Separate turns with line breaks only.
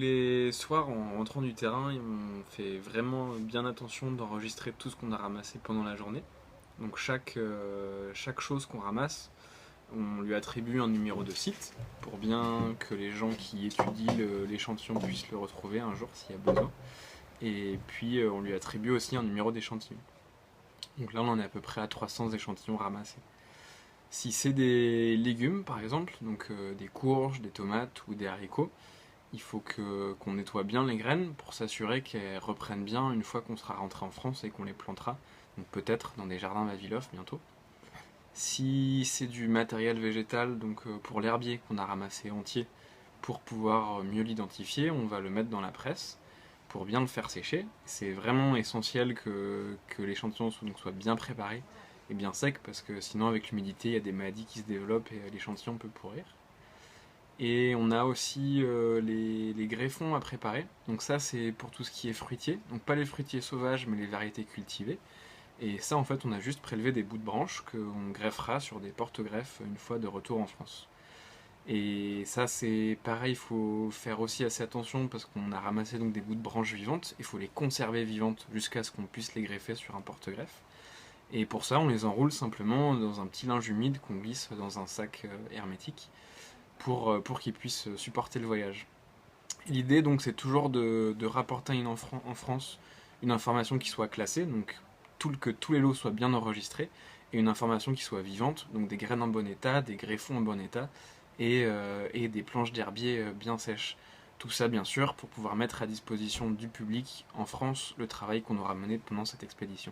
les soirs, en rentrant du terrain, on fait vraiment bien attention d'enregistrer tout ce qu'on a ramassé pendant la journée. Donc chaque chose qu'on ramasse, on lui attribue un numéro de site pour bien que les gens qui étudient l'échantillon puissent le retrouver un jour s'il y a besoin. Et puis on lui attribue aussi un numéro d'échantillon. Donc là on en est à peu près à 300 échantillons ramassés. Si c'est des légumes par exemple, donc des courges, des tomates ou des haricots, il faut qu'on nettoie bien les graines pour s'assurer qu'elles reprennent bien une fois qu'on sera rentré en France et qu'on les plantera, donc peut-être dans des jardins Vavilov bientôt. Si c'est du matériel végétal, donc pour l'herbier qu'on a ramassé entier, pour pouvoir mieux l'identifier, on va le mettre dans la presse pour bien le faire sécher. C'est vraiment essentiel que l'échantillon soit bien préparé et bien sec parce que sinon avec l'humidité il y a des maladies qui se développent et l'échantillon peut pourrir. Et on a aussi les greffons à préparer. Donc ça c'est pour tout ce qui est fruitier. Donc pas les fruitiers sauvages mais les variétés cultivées. Et ça en fait on a juste prélevé des bouts de branches qu'on greffera sur des porte-greffes une fois de retour en France. Et ça c'est pareil, il faut faire aussi assez attention parce qu'on a ramassé donc des bouts de branches vivantes. Il faut les conserver vivantes jusqu'à ce qu'on puisse les greffer sur un porte-greffe. Et pour ça on les enroule simplement dans un petit linge humide qu'on glisse dans un sac hermétique pour qu'ils puissent supporter le voyage. L'idée donc c'est toujours de rapporter en France une information qui soit classée, donc que tous les lots soient bien enregistrés, et une information qui soit vivante, donc des graines en bon état, des greffons en bon état, et des planches d'herbier bien sèches. Tout ça bien sûr pour pouvoir mettre à disposition du public en France le travail qu'on aura mené pendant cette expédition.